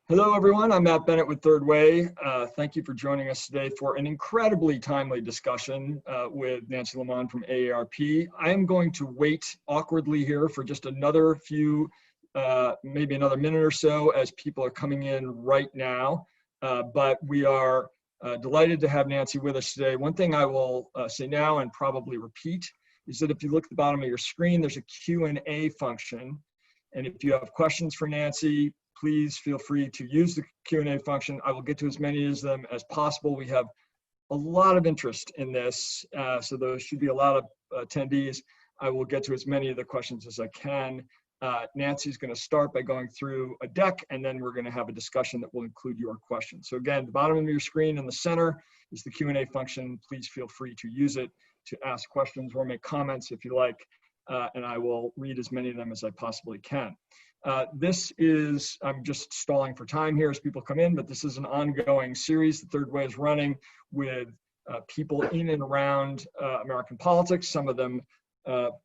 Hello, everyone. I'm Matt Bennett with Third Way. Thank you for joining us today for an incredibly timely discussion with Nancy LeaMond from AARP. I am going to wait awkwardly here for just another few, maybe another minute or so as people are coming in right now. But we are delighted to have Nancy with us today. One thing I will say now and probably repeat is that if you look at the bottom of your screen, there's a Q&A function. And if you have questions for Nancy, please feel free to use the Q&A function. I will get to as many of them as possible. We have a lot of interest in this, so there should be a lot of attendees. I will get to as many of the questions as I can. Nancy's going to start by going through a deck, and then we're going to have a discussion that will include your questions. So again, the bottom of your screen in the center is the Q&A function. Please feel free to use it to ask questions or make comments if you like, and I will read as many of them as I possibly can. This is, I'm just stalling for time here as people come in, but this is an ongoing series the Third Way is running with people in and around American politics, some of them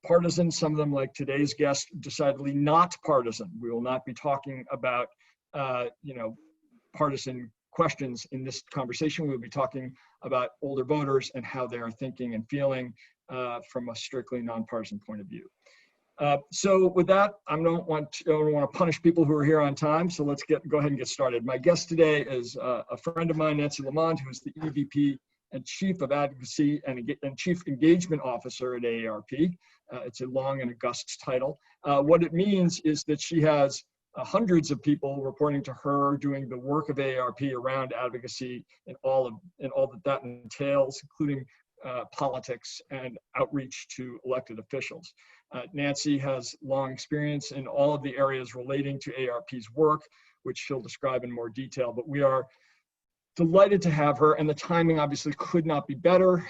partisan, some of them, like today's guest, decidedly not partisan. We will not be talking about, partisan questions in this conversation. We'll be talking about older voters and how they are thinking and feeling from a strictly nonpartisan point of view. So with that, I don't want to punish people who are here on time, so let's go ahead and get started. My guest today is a friend of mine, Nancy LeaMond, who is the EVP and Chief of Advocacy and Chief Engagement Officer at AARP. It's a long and august title. What it means is that she has hundreds of people reporting to her, doing the work of AARP around advocacy and all that entails, including politics and outreach to elected officials. Nancy has long experience in all of the areas relating to AARP's work, which she'll describe in more detail, but we are delighted to have her, and the timing obviously could not be better.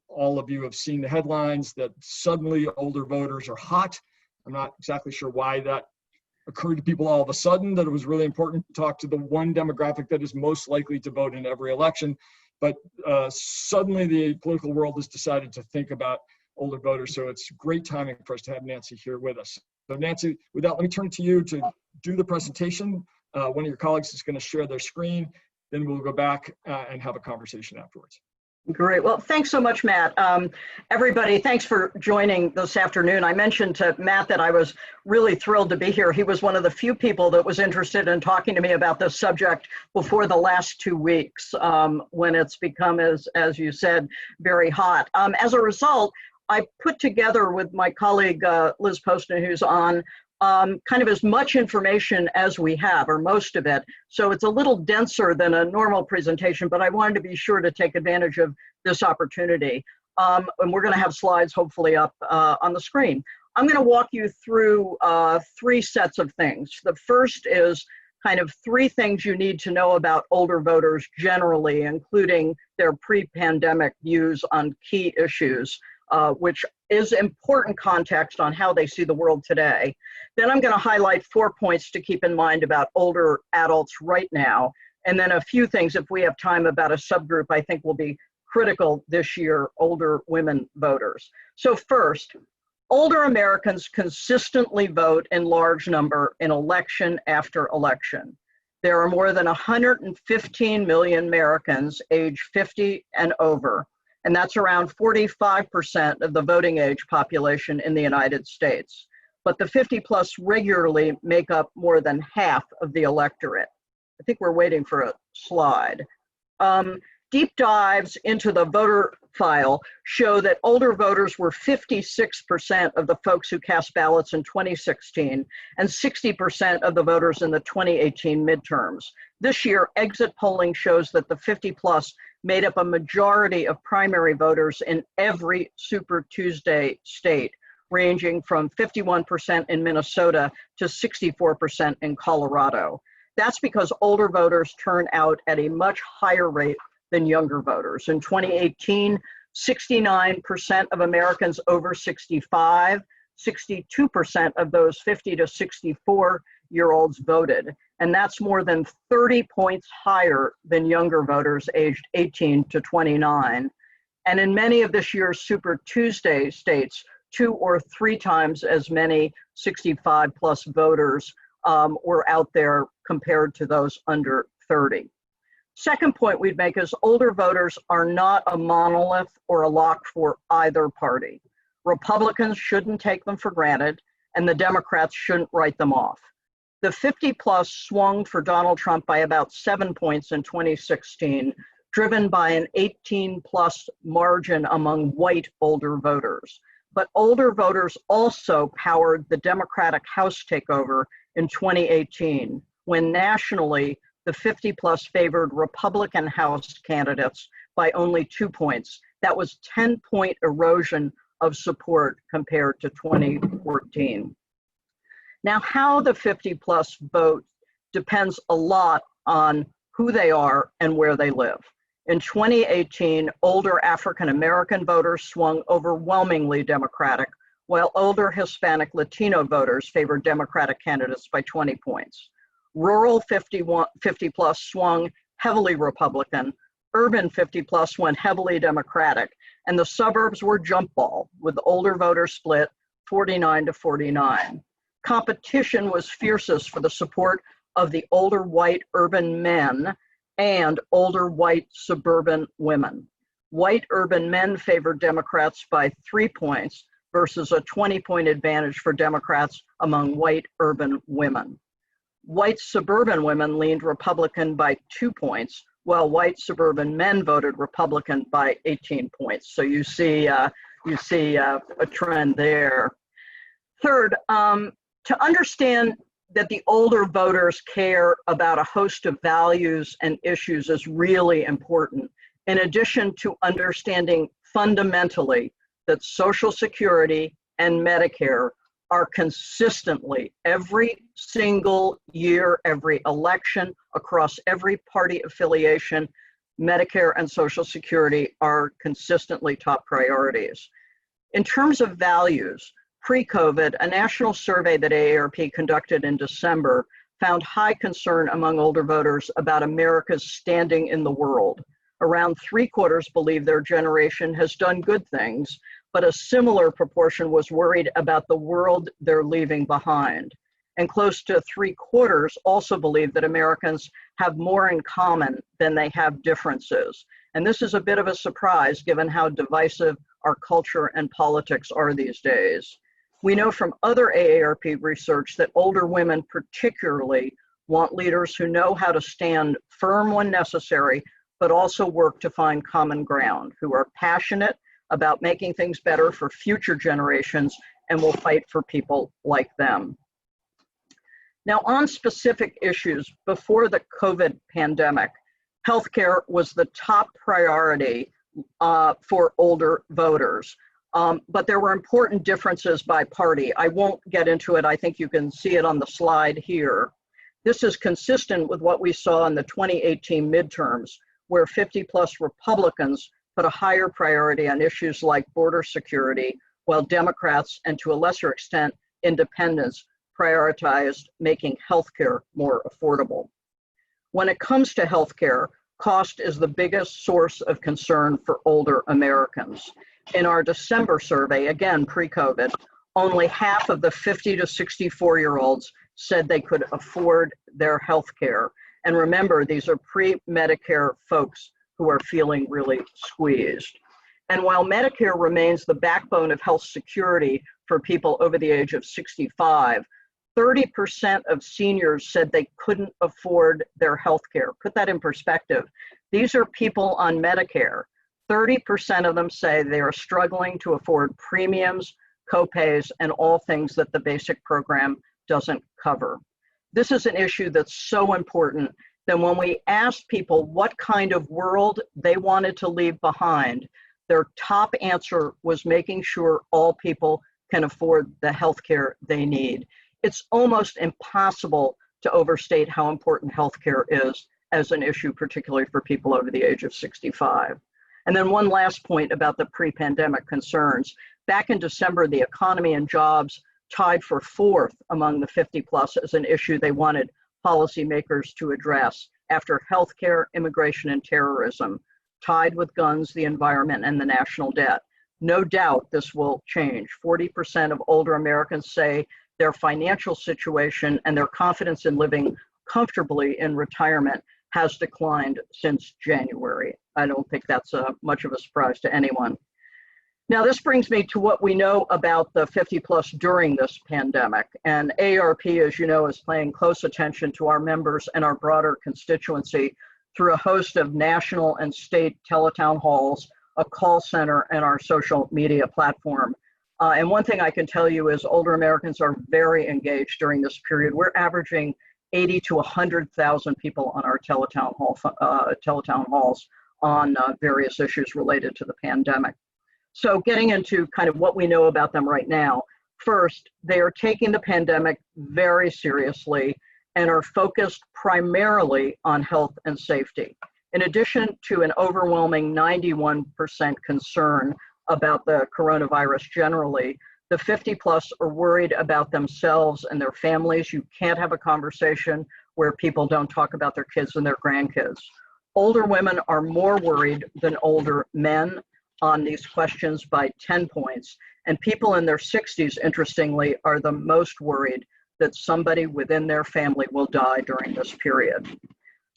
All of you have seen the headlines that suddenly older voters are hot. I'm not exactly sure why that occurred to people all of a sudden, that it was really important to talk to the one demographic that is most likely to vote in every election. But suddenly the political world has decided to think about older voters, so it's great timing for us to have Nancy here with us. So Nancy, with that, let me turn it to you to do the presentation. One of your colleagues is going to share their screen, then we'll go back and have a conversation afterwards. Great. Well, thanks so much, Matt. Everybody, thanks for joining this afternoon. I mentioned to Matt that I was really thrilled to be here. He was one of the few people that was interested in talking to me about this subject before the last 2 weeks, when it's become, as you said, very hot. As a result, I put together with my colleague, Liz Poston, who's on, kind of as much information as we have, or most of it. So it's a little denser than a normal presentation, but I wanted to be sure to take advantage of this opportunity. And we're going to have slides hopefully up on the screen. I'm going to walk you through 3 sets of things. The first is kind of 3 things you need to know about older voters generally, including their pre-pandemic views on key issues, which is important context on how they see the world today. Then I'm going to highlight 4 points to keep in mind about older adults right now, and then a few things, if we have time, about a subgroup I think will be critical this year, older women voters. So first, older Americans consistently vote in large number in election after election. There are more than 115 million Americans age 50 and over, and that's around 45% of the voting age population in the United States. But the 50 plus regularly make up more than half of the electorate. I think we're waiting for a slide. Deep dives into the voter file show that older voters were 56% of the folks who cast ballots in 2016 and 60% of the voters in the 2018 midterms. This year, exit polling shows that the 50 plus made up a majority of primary voters in every Super Tuesday state, ranging from 51% in Minnesota to 64% in Colorado. That's because older voters turn out at a much higher rate than younger voters. In 2018, 69% of Americans over 65, 62% of those 50 to 64-year-olds voted. And that's more than 30 points higher than younger voters aged 18 to 29. And in many of this year's Super Tuesday states, 2 or 3 times as many 65 plus voters were out there compared to those under 30. Second point we'd make is older voters are not a monolith or a lock for either party. Republicans shouldn't take them for granted, and the Democrats shouldn't write them off. The 50-plus swung for Donald Trump by about 7 points in 2016, driven by an 18-plus margin among white older voters. But older voters also powered the Democratic House takeover in 2018, when nationally the 50-plus favored Republican House candidates by only 2 points. That was 10-point erosion of support compared to 2014. Now, how the 50-plus vote depends a lot on who they are and where they live. In 2018, older African-American voters swung overwhelmingly Democratic, while older Hispanic Latino voters favored Democratic candidates by 20 points. Rural 50-plus swung heavily Republican, urban 50-plus went heavily Democratic, and the suburbs were jump ball, with older voters split 49 to 49. Competition was fiercest for the support of the older white urban men and older white suburban women. White urban men favored Democrats by 3 points versus a 20-point advantage for Democrats among white urban women. White suburban women leaned Republican by 2 points, while white suburban men voted Republican by 18 points. So you see a trend there. Third, to understand that the older voters care about a host of values and issues is really important, in addition to understanding fundamentally that Social Security and Medicare are consistently, every single year, every election, across every party affiliation, Medicare and Social Security are consistently top priorities. In terms of values, pre-COVID, a national survey that AARP conducted in December found high concern among older voters about America's standing in the world. Around 3/4 believe their generation has done good things, but a similar proportion was worried about the world they're leaving behind. And close to 3/4 also believe that Americans have more in common than they have differences. And this is a bit of a surprise given how divisive our culture and politics are these days. We know from other AARP research that older women particularly want leaders who know how to stand firm when necessary, but also work to find common ground, who are passionate about making things better for future generations and will fight for people like them. Now, on specific issues, before the COVID pandemic, healthcare was the top priority for older voters. But there were important differences by party. I won't get into it. I think you can see it on the slide here. This is consistent with what we saw in the 2018 midterms, where 50-plus Republicans put a higher priority on issues like border security, while Democrats, and to a lesser extent, independents, prioritized making healthcare more affordable. When it comes to healthcare, cost is the biggest source of concern for older Americans. In our December survey, again pre-COVID, only half of the 50 to 64-year-olds said they could afford their health care. And remember, these are pre-Medicare folks who are feeling really squeezed. And while Medicare remains the backbone of health security for people over the age of 65, 30% of seniors said they couldn't afford their health care. Put that in perspective. These are people on Medicare. 30% of them say they are struggling to afford premiums, copays, and all things that the basic program doesn't cover. This is an issue that's so important that when we asked people what kind of world they wanted to leave behind, their top answer was making sure all people can afford the health care they need. It's almost impossible to overstate how important healthcare is as an issue, particularly for people over the age of 65. And then one last point about the pre-pandemic concerns. Back in December, the economy and jobs tied for 4th among the 50-plus as an issue they wanted policymakers to address after healthcare, immigration, and terrorism, tied with guns, the environment, and the national debt. No doubt this will change. 40% of older Americans say their financial situation and their confidence in living comfortably in retirement has declined since January. I don't think that's much of a surprise to anyone. Now, this brings me to what we know about the 50 plus during this pandemic. And AARP, as you know, is paying close attention to our members and our broader constituency through a host of national and state teletown halls, a call center, and our social media platform. And one thing I can tell you is older Americans are very engaged during this period. We're averaging 80 to 100,000 people on our teletown halls on various issues related to the pandemic. So getting into kind of what we know about them right now. First, they are taking the pandemic very seriously and are focused primarily on health and safety. In addition to an overwhelming 91% concern about the coronavirus generally, the 50 plus are worried about themselves and their families. You can't have a conversation where people don't talk about their kids and their grandkids. Older women are more worried than older men on these questions by 10 points. And people in their 60s, interestingly, are the most worried that somebody within their family will die during this period.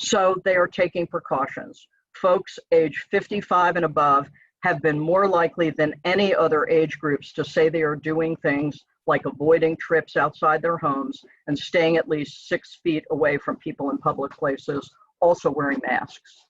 So they are taking precautions. Folks age 55 and above have been more likely than any other age groups to say they are doing things like avoiding trips outside their homes and staying at least 6 feet away from people in public places, also wearing masks.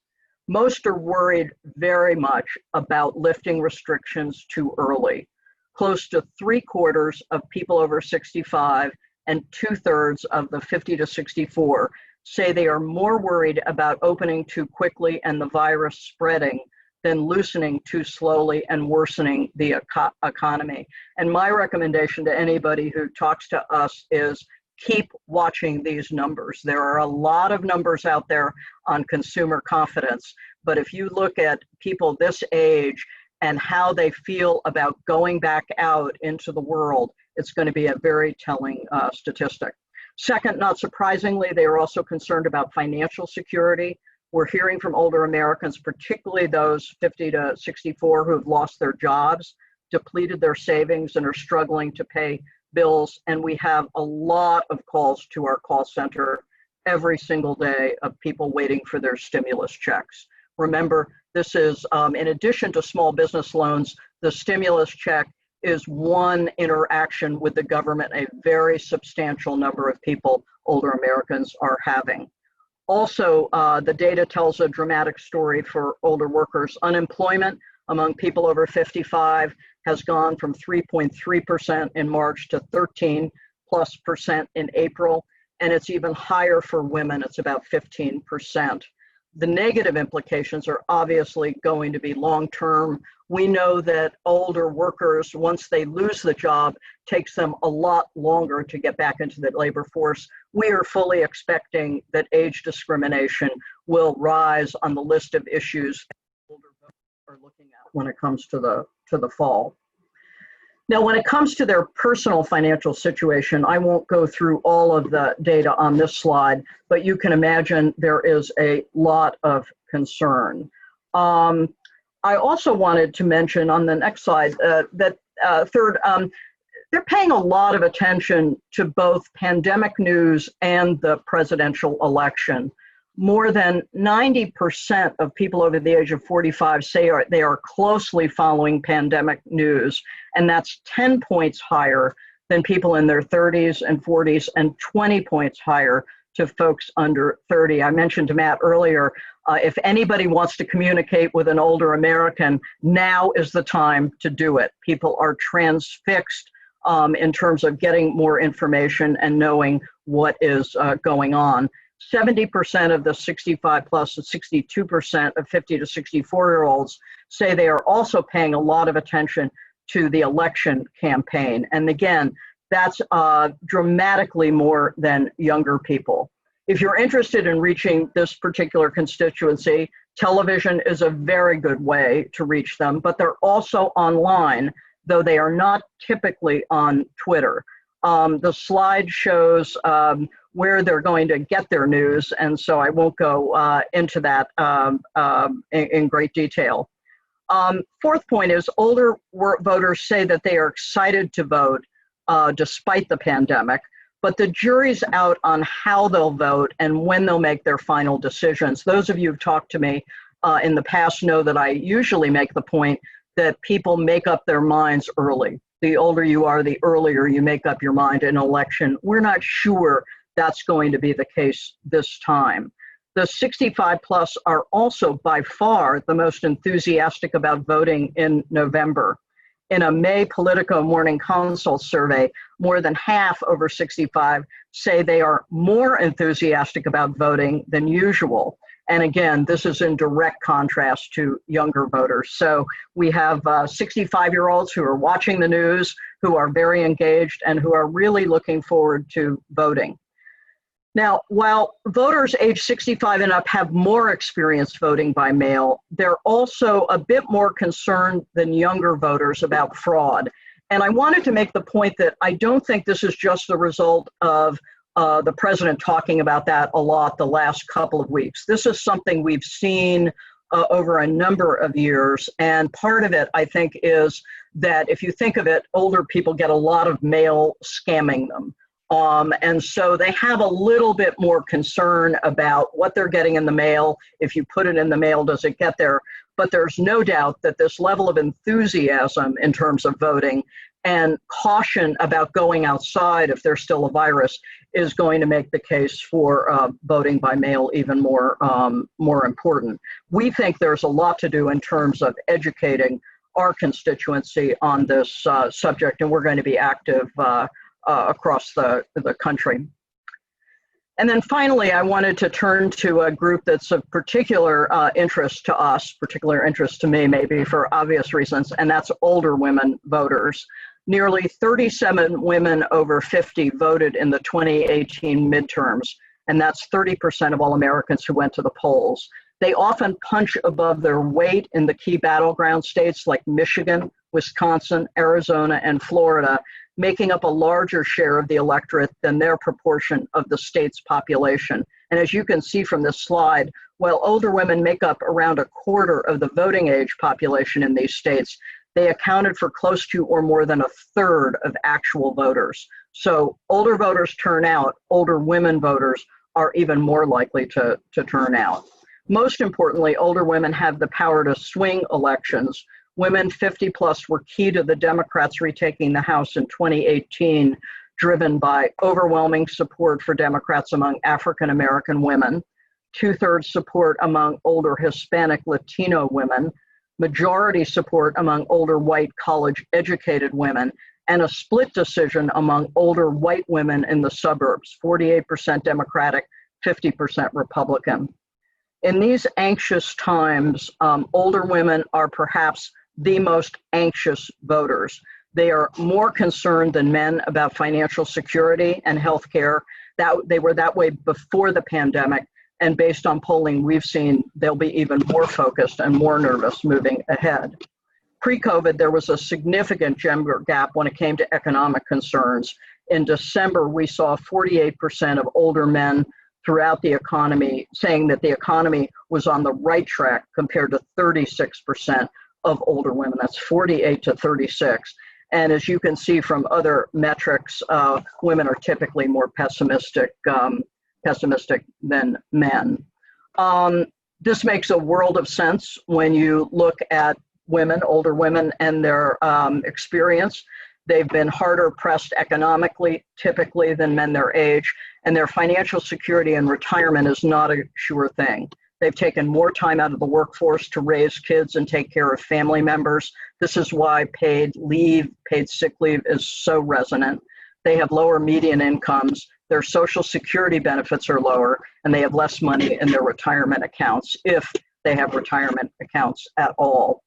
Most are worried very much about lifting restrictions too early. Close to 3/4 of people over 65 and 2/3 of the 50 to 64 say they are more worried about opening too quickly and the virus spreading than loosening too slowly and worsening the economy. And my recommendation to anybody who talks to us is keep watching these numbers. There are a lot of numbers out there on consumer confidence, but if you look at people this age and how they feel about going back out into the world, it's going to be a very telling statistic. Second, not surprisingly, they are also concerned about financial security. We're hearing from older Americans, particularly those 50 to 64 who have lost their jobs, depleted their savings, and are struggling to pay bills. And we have a lot of calls to our call center every single day of people waiting for their stimulus checks. Remember, this is, in addition to small business loans, the stimulus check is one interaction with the government a very substantial number of people, older Americans, are having. Also, the data tells a dramatic story for older workers. Unemployment among people over 55 has gone from 3.3% in March to 13+% in April, and it's even higher for women. It's about 15%. The negative implications are obviously going to be long-term. We know that older workers, once they lose the job, takes them a lot longer to get back into the labor force. We are fully expecting that age discrimination will rise on the list of issues older voters are looking at when it comes to the fall. Now, when it comes to their personal financial situation, I won't go through all of the data on this slide, but you can imagine there is a lot of concern. I also wanted to mention on the next slide that they're paying a lot of attention to both pandemic news and the presidential election. More than 90% of people over the age of 45 say they are closely following pandemic news, and that's 10 points higher than people in their 30s and 40s and 20 points higher to folks under 30. I mentioned to Matt earlier, if anybody wants to communicate with an older American, now is the time to do it. People are transfixed in terms of getting more information and knowing what is going on. 70% of the 65 plus and 62% of 50 to 64-year-olds say they are also paying a lot of attention to the election campaign. And again, that's dramatically more than younger people. If you're interested in reaching this particular constituency, television is a very good way to reach them, but they're also online, though they are not typically on Twitter. The slide shows where they're going to get their news, and so I won't go into that in great detail. Fourth point is older voters say that they are excited to vote. despite the pandemic. But the jury's out on how they'll vote and when they'll make their final decisions. Those of you who've talked to me in the past know that I usually make the point that people make up their minds early. The older you are, the earlier you make up your mind in an election. We're not sure that's going to be the case this time. The 65 plus are also by far the most enthusiastic about voting in November. In a May Politico Morning Consult survey, more than half over 65 say they are more enthusiastic about voting than usual. And again, this is in direct contrast to younger voters. So we have 65-year-olds who are watching the news, who are very engaged, and who are really looking forward to voting. Now, while voters age 65 and up have more experience voting by mail, they're also a bit more concerned than younger voters about fraud. And I wanted to make the point that I don't think this is just the result of the president talking about that a lot the last couple of weeks. This is something we've seen over a number of years. And part of it, I think, is that if you think of it, older people get a lot of mail scamming them. And so they have a little bit more concern about what they're getting in the mail. If you put it in the mail, does it get there? But there's no doubt that this level of enthusiasm in terms of voting and caution about going outside if there's still a virus is going to make the case for voting by mail even more important. We think there's a lot to do in terms of educating our constituency on this subject, and we're going to be active across the country. And then finally, I wanted to turn to a group that's of particular interest to us, particular interest to me maybe for obvious reasons, and that's older women voters. Nearly 37 women over 50 voted in the 2018 midterms, and that's 30% of all Americans who went to the polls. They often punch above their weight in the key battleground states like Michigan, Wisconsin, Arizona, and Florida, making up a larger share of the electorate than their proportion of the state's population. And as you can see from this slide, while older women make up around a quarter of the voting age population in these states, they accounted for close to or more than a third of actual voters. So older voters turn out, older women voters are even more likely to turn out. Most importantly, older women have the power to swing elections. Women 50 plus were key to the Democrats retaking the House in 2018, driven by overwhelming support for Democrats among African American women, 2/3 support among older Hispanic Latino women, majority support among older white college educated women, and a split decision among older white women in the suburbs, 48% Democratic, 50% Republican. In these anxious times, older women are perhaps the most anxious voters. They are more concerned than men about financial security and health care. They were that way before the pandemic, and based on polling we've seen, they'll be even more focused and more nervous moving ahead. Pre-COVID, there was a significant gender gap when it came to economic concerns. In December, we saw 48% of older men throughout the economy saying that the economy was on the right track compared to 36% of older women. That's 48 to 36. And as you can see from other metrics, women are typically more pessimistic than men. This makes a world of sense when you look at women, older women, and their experience. They've been harder pressed economically, typically, than men their age, and their financial security and retirement is not a sure thing. They've taken more time out of the workforce to raise kids and take care of family members. This is why paid leave, paid sick leave is so resonant. They have lower median incomes, their Social Security benefits are lower, and they have less money in their retirement accounts, if they have retirement accounts at all.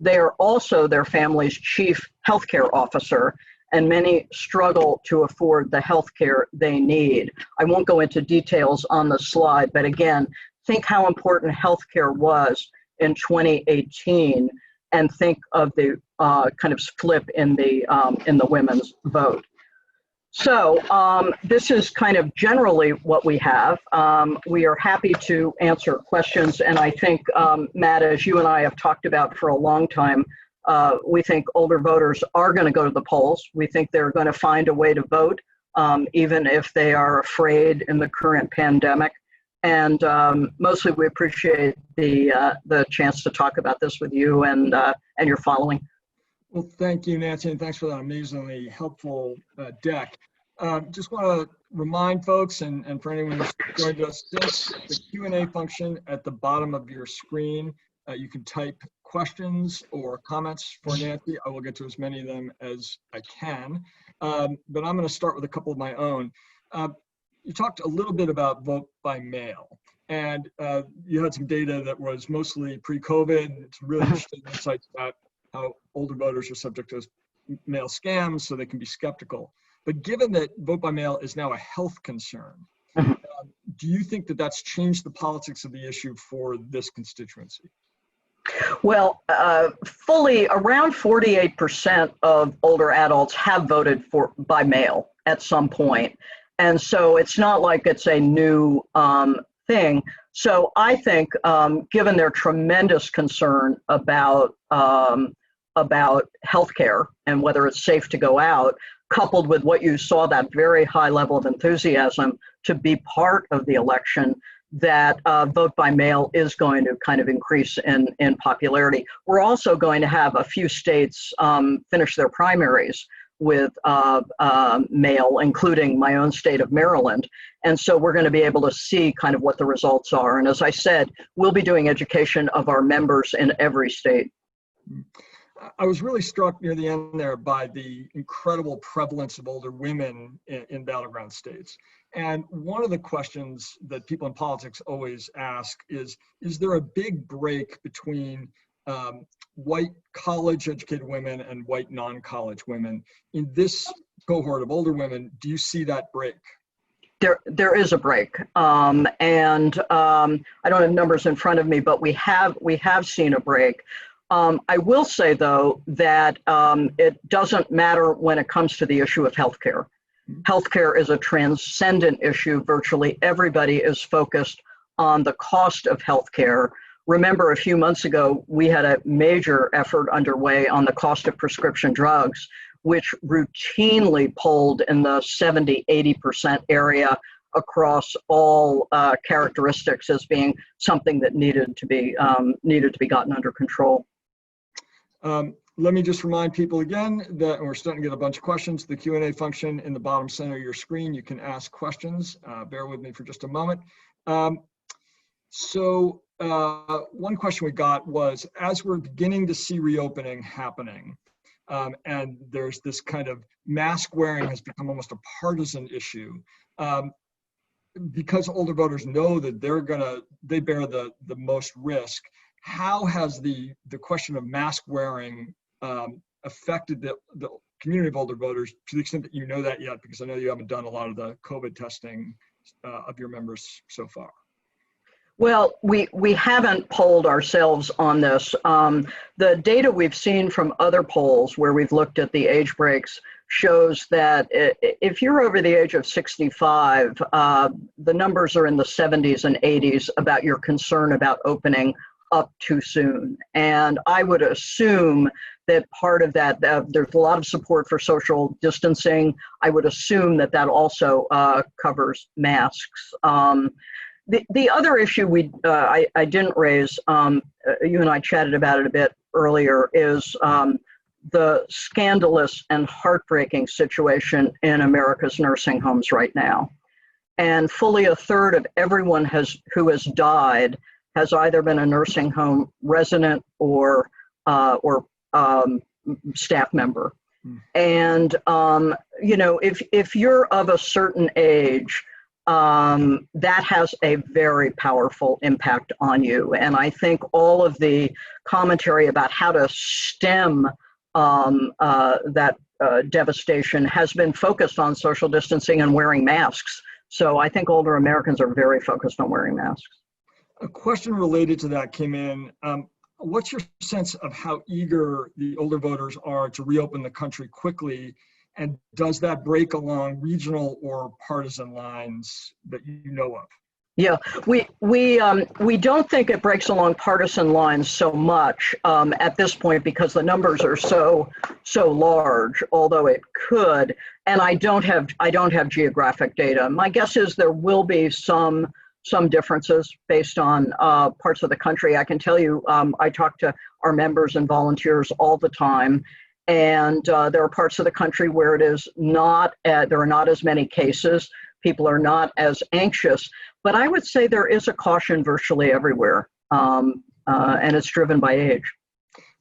They are also their family's chief healthcare officer, and many struggle to afford the healthcare they need. I won't go into details on the slide, but again, think how important healthcare was in 2018, and think of the kind of flip in the women's vote. So this is kind of generally what we have. We are happy to answer questions, and I think, Matt, as you and I have talked about for a long time, We think older voters are going to go to the polls. We think they're going to find a way to vote, even if they are afraid in the current pandemic. And mostly we appreciate the chance to talk about this with you and your following. Well, thank you, Nancy, and thanks for that amazingly helpful deck. Just want to remind folks, and for anyone who's joined us, the Q&A function at the bottom of your screen. You can type questions or comments for Nancy. I will get to as many of them as I can, but I'm going to start with a couple of my own. You talked a little bit about vote by mail, and you had some data that was mostly pre-COVID. It's really interesting insights about how older voters are subject to mail scams, so they can be skeptical. But given that vote by mail is now a health concern, do you think that that's changed the politics of the issue for this constituency? Well, fully around 48% of older adults have voted by mail at some point. And so it's not like it's a new thing. So I think given their tremendous concern about healthcare and whether it's safe to go out, coupled with what you saw, that very high level of enthusiasm to be part of the election, that vote by mail is going to kind of increase in popularity. We're also going to have a few states finish their primaries with mail, including my own state of Maryland. And so we're going to be able to see kind of what the results are. And as I said, we'll be doing education of our members in every state. I was really struck near the end there by the incredible prevalence of older women in battleground states. And one of the questions that people in politics always ask is there a big break between white college-educated women and white non-college women? In this cohort of older women, do you see that break? There is a break, and I don't have numbers in front of me, but we have seen a break. I will say, though, that it doesn't matter when it comes to the issue of healthcare. Healthcare is a transcendent issue. Virtually everybody is focused on the cost of healthcare. Remember, a few months ago, we had a major effort underway on the cost of prescription drugs, which routinely polled in the 70–80% area across all characteristics as being something that needed to be gotten under control. Let me just remind people again that we're starting to get a bunch of questions. The Q&A function in the bottom center of your screen, you can ask questions. Bear with me for just a moment. So one question we got was, as we're beginning to see reopening happening, and there's this kind of mask wearing has become almost a partisan issue, because older voters know that they bear the most risk. How has the question of mask wearing affected the community of older voters, to the extent that you know that yet? Because I know you haven't done a lot of the COVID testing of your members so far. Well, we haven't polled ourselves on this. The data we've seen from other polls where we've looked at the age breaks shows that if you're over the age of 65, the numbers are in the 70s and 80s about your concern about opening up too soon. And I would assume that part of that, there's a lot of support for social distancing. I would assume that that also covers masks. The other issue I didn't raise, you and I chatted about it a bit earlier, is the scandalous and heartbreaking situation in America's nursing homes right now. And fully a third of everyone who has died has either been a nursing home resident or staff member. And you know, if you're of a certain age, that has a very powerful impact on you. And I think all of the commentary about how to stem that devastation has been focused on social distancing and wearing masks. So I think older Americans are very focused on wearing masks. A question related to that came in. What's your sense of how eager the older voters are to reopen the country quickly? And does that break along regional or partisan lines that you know of? Yeah, we don't think it breaks along partisan lines so much at this point because the numbers are so large. Although it could, and I don't have geographic data. My guess is there will be some differences based on parts of the country. I can tell you, I talk to our members and volunteers all the time, and there are parts of the country where it is not. There are not as many cases. People are not as anxious. But I would say there is a caution virtually everywhere, and it's driven by age.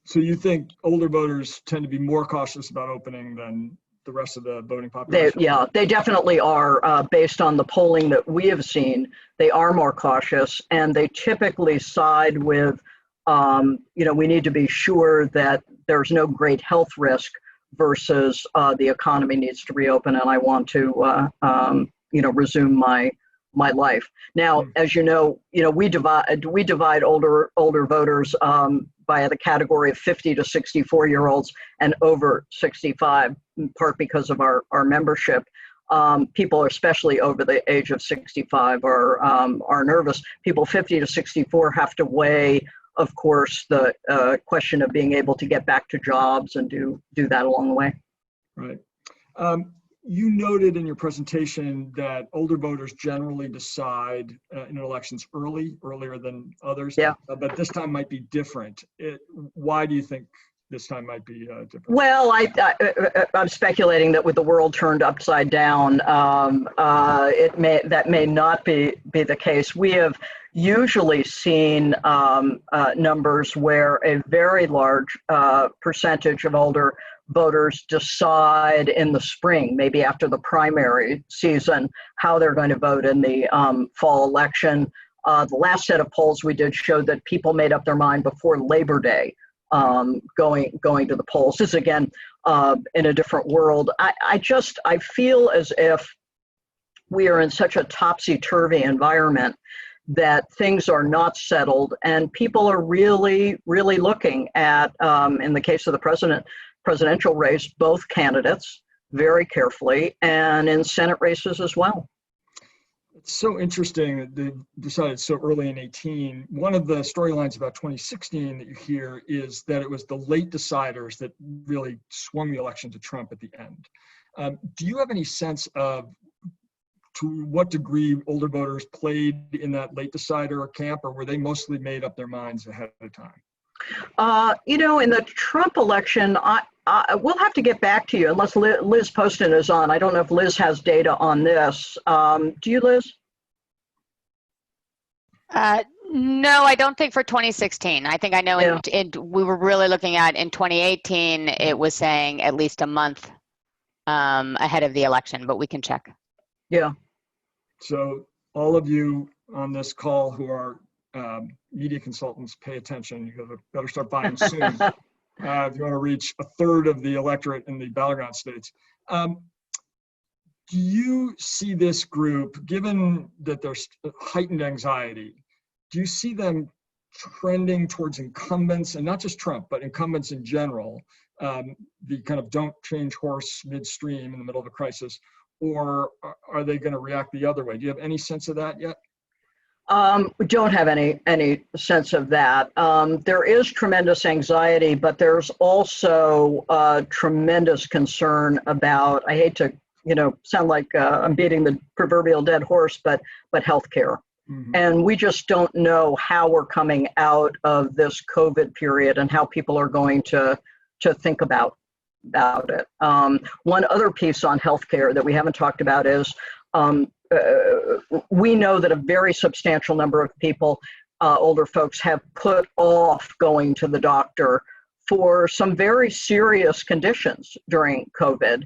So you think older voters tend to be more cautious about opening than the rest of the voting population? They definitely are. Based on the polling that we have seen, they are more cautious, and they typically side with, we need to be sure that there's no great health risk versus the economy needs to reopen, and I want to, resume my life. Now, as you know, we divide older voters by the category of 50 to 64-year-olds and over 65, in part because of our membership. People, especially over the age of 65, are nervous. People 50 to 64 have to weigh, of course, the question of being able to get back to jobs and do that along the way. Right. You noted in your presentation that older voters generally decide in elections earlier than others. Yeah. But this time might be different. Why do you think this time might be different? Well, I'm speculating that with the world turned upside down, that may not be the case. We have usually seen numbers where a very large percentage of older voters decide in the spring, maybe after the primary season, how they're going to vote in the fall election. The last set of polls we did showed that people made up their mind before Labor Day, going to the polls. This is, again, in a different world. I feel as if we are in such a topsy-turvy environment that things are not settled, and people are really, really looking at, in the case of the presidential race, both candidates very carefully, and in Senate races as well. It's so interesting that they decided so early in 18. One of the storylines about 2016 that you hear is that it was the late deciders that really swung the election to Trump at the end. Do you have any sense of to what degree older voters played in that late decider camp, or were they mostly made up their minds ahead of time? In the Trump election, we'll have to get back to you unless Liz Poston is on. I don't know if Liz has data on this. Do you, Liz? No, I don't think for 2016. I think I know we were really looking at in 2018, it was saying at least a month ahead of the election, but we can check. Yeah. So all of you on this call who are media consultants, pay attention. You better start buying soon if you want to reach a third of the electorate in the battleground states. Do you see this group, given that there's heightened anxiety, do you see them trending towards incumbents, and not just Trump, but incumbents in general, the kind of don't change horse midstream in the middle of a crisis, or are they going to react the other way? Do you have any sense of that yet? We don't have any sense of that. There is tremendous anxiety, but there's also tremendous concern about, I hate to, sound like I'm beating the proverbial dead horse, but healthcare. Mm-hmm. And we just don't know how we're coming out of this COVID period and how people are going to think about it. One other piece on healthcare that we haven't talked about is we know that a very substantial number of people, older folks, have put off going to the doctor for some very serious conditions during COVID.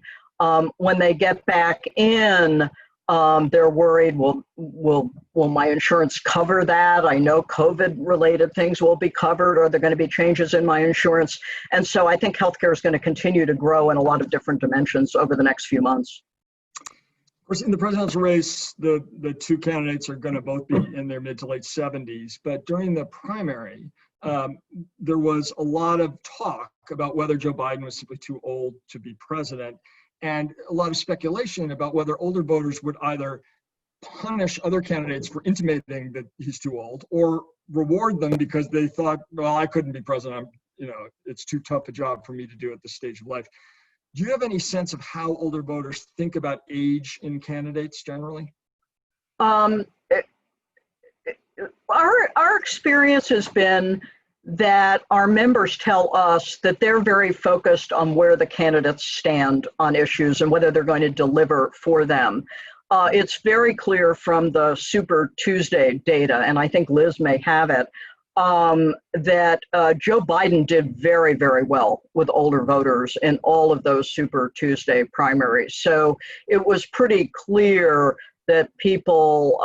When they get back in, they're worried, will my insurance cover that? I know COVID-related things will be covered. Are there going to be changes in my insurance? And so I think healthcare is going to continue to grow in a lot of different dimensions over the next few months. Of course, in the presidential race, the two candidates are going to both be in their mid to late 70s. But during the primary, there was a lot of talk about whether Joe Biden was simply too old to be president, and a lot of speculation about whether older voters would either punish other candidates for intimating that he's too old, or reward them because they thought, well, I couldn't be president. It's too tough a job for me to do at this stage of life. Do you have any sense of how older voters think about age in candidates generally? Our experience has been that our members tell us that they're very focused on where the candidates stand on issues and whether they're going to deliver for them. It's very clear from the Super Tuesday data, and I think Liz may have it, that Joe Biden did very, very well with older voters in all of those Super Tuesday primaries. So it was pretty clear that people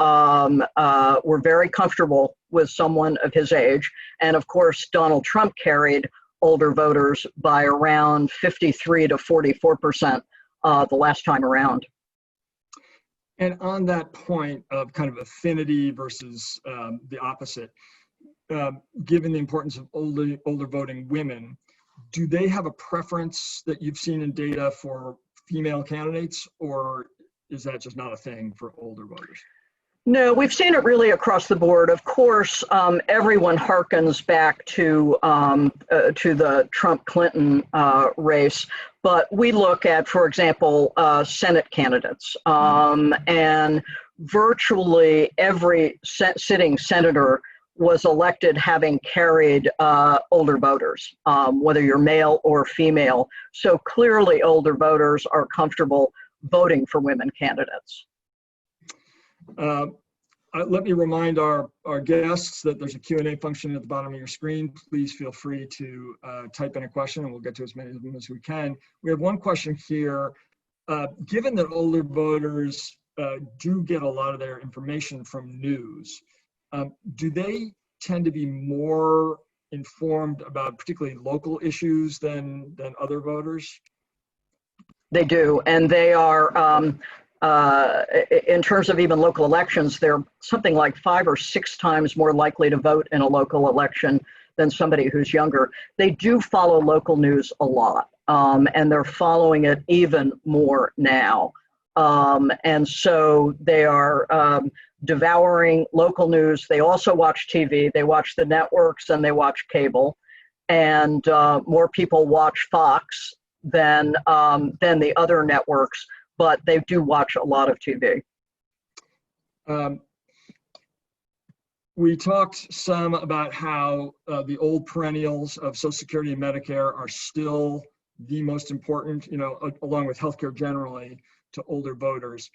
were very comfortable with someone of his age. And of course, Donald Trump carried older voters by around 53 to 44% the last time around. And on that point of kind of affinity versus the opposite, given the importance of older voting women, do they have a preference that you've seen in data for female candidates, or is that just not a thing for older voters? No, we've seen it really across the board. Of course, everyone harkens back to the Trump-Clinton race, but we look at, for example, Senate candidates, and virtually every sitting senator was elected having carried older voters, whether you're male or female. So clearly older voters are comfortable voting for women candidates. Let me remind our guests that there's a Q&A function at the bottom of your screen. Please feel free to type in a question and we'll get to as many of them as we can. We have one question here. Given that older voters do get a lot of their information from news, do they tend to be more informed about particularly local issues than other voters? They do, and they are, in terms of even local elections, they're something like 5 or 6 times more likely to vote in a local election than somebody who's younger. They do follow local news a lot, and they're following it even more now. And so they are devouring local news. They also watch TV, they watch the networks, and they watch cable. And more people watch Fox than the other networks, but they do watch a lot of TV. We talked some about how the old perennials of Social Security and Medicare are still the most important, along with healthcare generally, to older voters.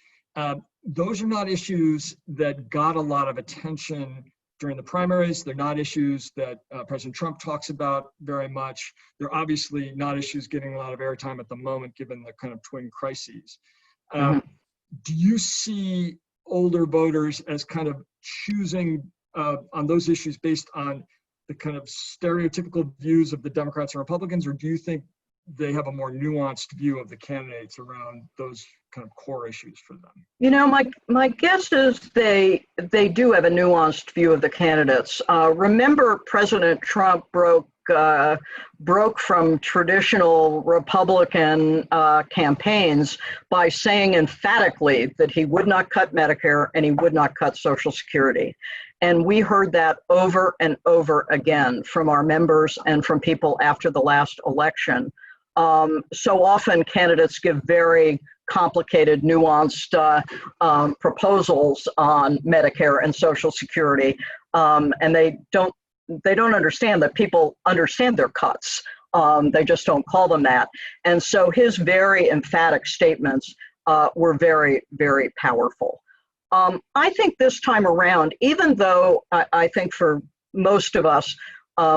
Those are not issues that got a lot of attention during the primaries. They're not issues that President Trump talks about very much. They're obviously not issues getting a lot of airtime at the moment, given the kind of twin crises. Do you see older voters as kind of choosing on those issues based on the kind of stereotypical views of the Democrats and Republicans, or do you think they have a more nuanced view of the candidates around those kind of core issues for them? My guess is they do have a nuanced view of the candidates. Remember, President Trump broke from traditional Republican campaigns by saying emphatically that he would not cut Medicare and he would not cut Social Security. And we heard that over and over again from our members and from people after the last election. So often candidates give very complicated, nuanced proposals on Medicare and Social Security, and they don't understand that people understand their cuts. They just don't call them that. And so his very emphatic statements were very, very powerful. I think this time around, even though I think for most of us,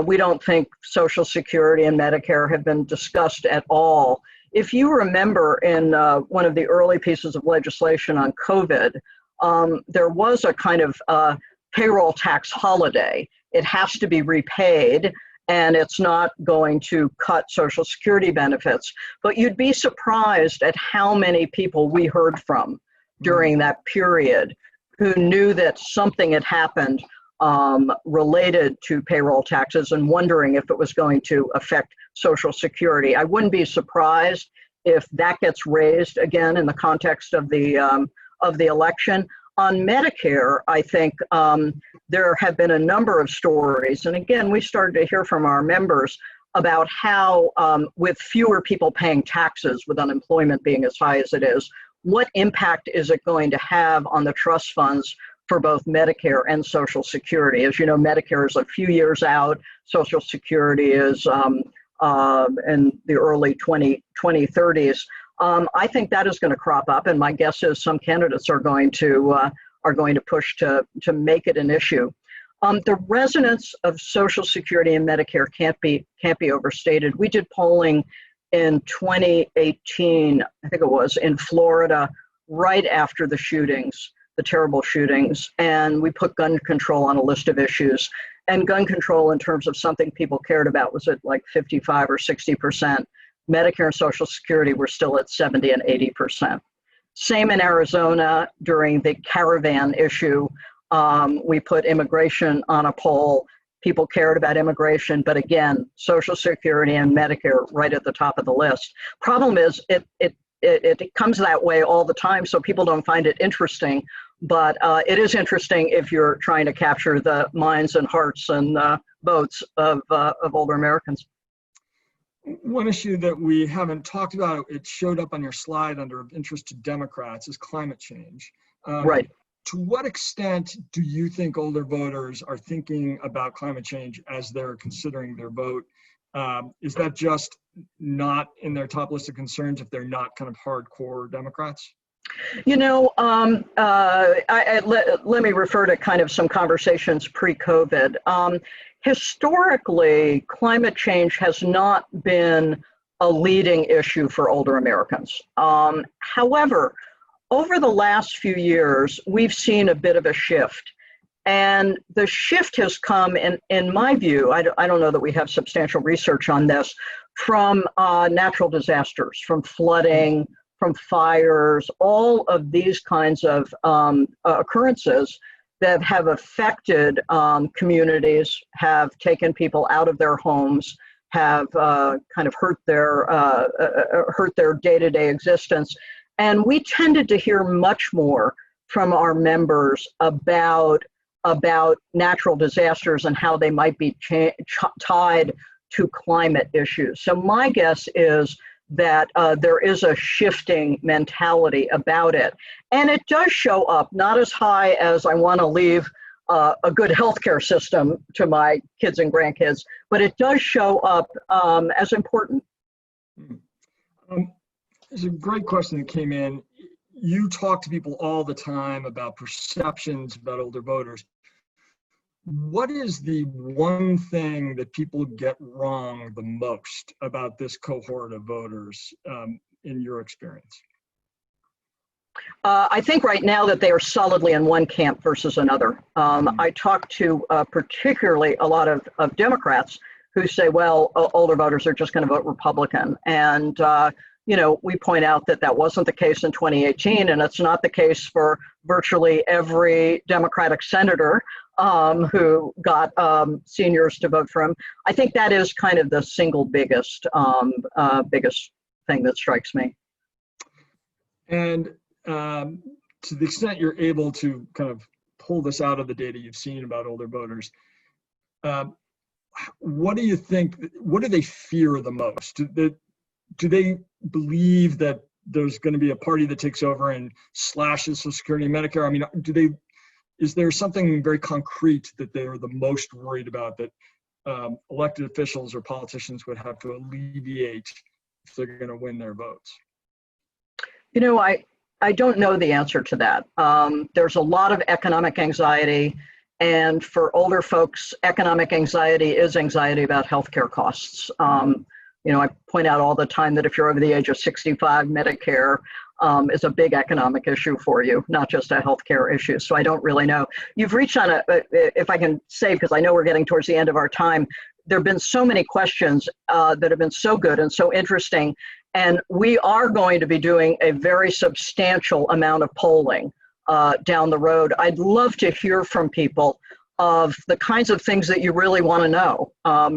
we don't think Social Security and Medicare have been discussed at all. If you remember in one of the early pieces of legislation on COVID, there was a kind of payroll tax holiday. It has to be repaid, and it's not going to cut Social Security benefits. But you'd be surprised at how many people we heard from during that period who knew that something had happened related to payroll taxes and wondering if it was going to affect Social Security. I wouldn't be surprised if that gets raised again in the context of the election. On Medicare, I think there have been a number of stories, and again, we started to hear from our members about how with fewer people paying taxes, with unemployment being as high as it is, what impact is it going to have on the trust funds for both Medicare and Social Security? As you know, Medicare is a few years out, Social Security is in the early 2030s. I think that is going to crop up, and my guess is some candidates are going to push to make it an issue. The resonance of Social Security and Medicare can't be overstated. We did polling in 2018, I think it was, in Florida, right after the shootings, the terrible shootings, and we put gun control on a list of issues. And gun control, in terms of something people cared about, was at like 55 or 60%. Medicare and Social Security were still at 70 and 80%. Same in Arizona during the caravan issue. We put immigration on a poll. People cared about immigration, but again, Social Security and Medicare right at the top of the list. Problem is, it comes that way all the time, so people don't find it interesting. But it is interesting if you're trying to capture the minds and hearts and votes of older Americans. One issue that we haven't talked about, it showed up on your slide under interest to Democrats, is climate change. Right. To what extent do you think older voters are thinking about climate change as they're considering their vote? Is that just not in their top list of concerns if they're not kind of hardcore Democrats? You know, let me refer to kind of some conversations pre-COVID. Historically, climate change has not been a leading issue for older Americans. However, over the last few years, we've seen a bit of a shift. And the shift has come, in my view, I don't know that we have substantial research on this, from natural disasters, from flooding, from fires, all of these kinds of occurrences that have affected communities, have taken people out of their homes, have kind of hurt their day-to-day existence. And we tended to hear much more from our members about natural disasters and how they might be tied to climate issues. So my guess is that there is a shifting mentality about it. And it does show up, not as high as I want to leave a good healthcare system to my kids and grandkids, but it does show up as important. There's a great question that came in. You talk to people all the time about perceptions about older voters. What is the one thing that people get wrong the most about this cohort of voters in your experience? I think right now that they are solidly in one camp versus another. I talk to particularly a lot of Democrats who say, well, older voters are just going to vote Republican. And you know, we point out that that wasn't the case in 2018, and it's not the case for virtually every Democratic senator who got seniors to vote for him. I think that is kind of the single biggest thing that strikes me. And to the extent you're able to kind of pull this out of the data you've seen about older voters, what do you think, what do they fear the most? Do they believe that there's going to be a party that takes over and slashes Social Security and Medicare? I mean, is there something very concrete that they're the most worried about that elected officials or politicians would have to alleviate if they're going to win their votes? You know, I don't know the answer to that. There's a lot of economic anxiety, and for older folks, economic anxiety is anxiety about healthcare costs. You know, I point out all the time that if you're over the age of 65, Medicare is a big economic issue for you, not just a healthcare issue. So I don't really know. You've reached on if I can say, because I know we're getting towards the end of our time, there have been so many questions that have been so good and so interesting. And we are going to be doing a very substantial amount of polling down the road. I'd love to hear from people of the kinds of things that you really want to know.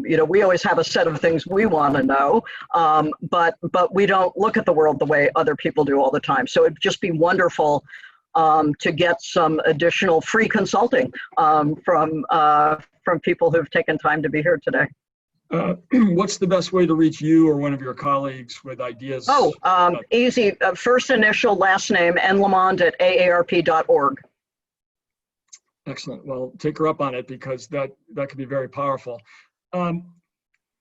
You know, we always have a set of things we want to know, but we don't look at the world the way other people do all the time. So it'd just be wonderful to get some additional free consulting from people who've taken time to be here today. What's the best way to reach you or one of your colleagues with ideas? Easy. First initial, last name, LeaMond at AARP.org. Excellent. Well, take her up on it because that could be very powerful.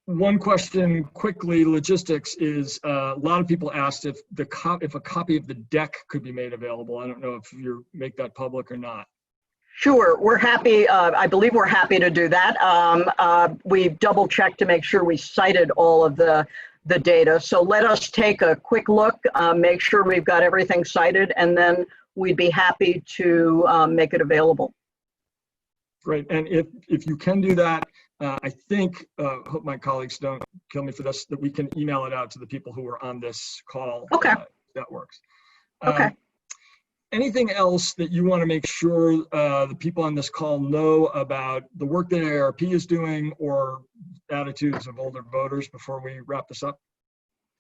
One question quickly, logistics is a lot of people asked if a copy of the deck could be made available. I don't know if you make that public or not. Sure, we're happy. I believe we're happy to do that. We double checked to make sure we cited all of the data. So let us take a quick look, make sure we've got everything cited, and then we'd be happy to make it available. Great, and if you can do that, I think, hope my colleagues don't kill me for this, that we can email it out to the people who are on this call. Okay. That works. Okay. Anything else that you want to make sure the people on this call know about the work that AARP is doing or attitudes of older voters before we wrap this up?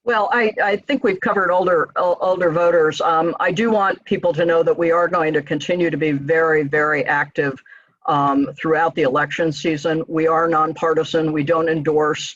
Well, I think we've covered older voters. I do want people to know that we are going to continue to be very, very active throughout the election season. We are nonpartisan. We don't endorse.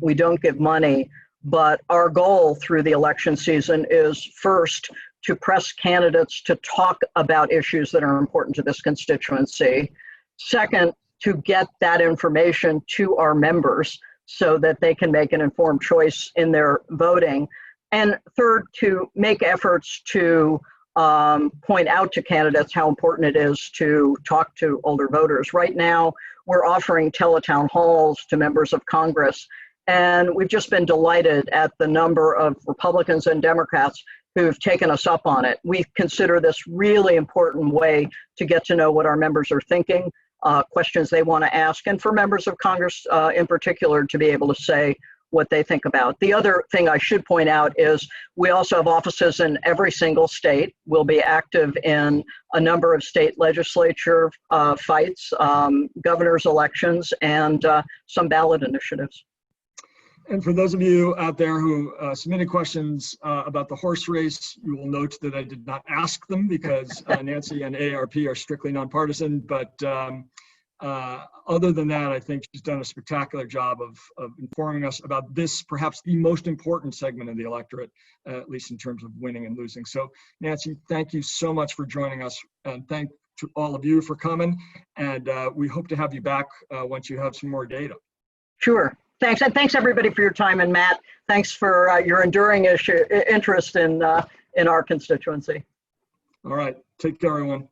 We don't give money. But our goal through the election season is first to press candidates to talk about issues that are important to this constituency. Second, to get that information to our members so that they can make an informed choice in their voting. And third, to make efforts to point out to candidates how important it is to talk to older voters. Right now, we're offering teletown halls to members of Congress, and we've just been delighted at the number of Republicans and Democrats who've taken us up on it. We consider this really important way to get to know what our members are thinking, questions they want to ask, and for members of Congress in particular to be able to say what they think about. The other thing I should point out is we also have offices in every single state. We'll be active in a number of state legislature fights, governor's elections, and some ballot initiatives. And for those of you out there who submitted questions about the horse race, you will note that I did not ask them because Nancy and AARP are strictly nonpartisan. But other than that, I think she's done a spectacular job of informing us about this, perhaps the most important segment of the electorate, at least in terms of winning and losing. So Nancy, thank you so much for joining us, and thank to all of you for coming. And we hope to have you back once you have some more data. Sure. Thanks, and thanks everybody for your time. And Matt, thanks for your enduring interest in our constituency. All right, take care, everyone.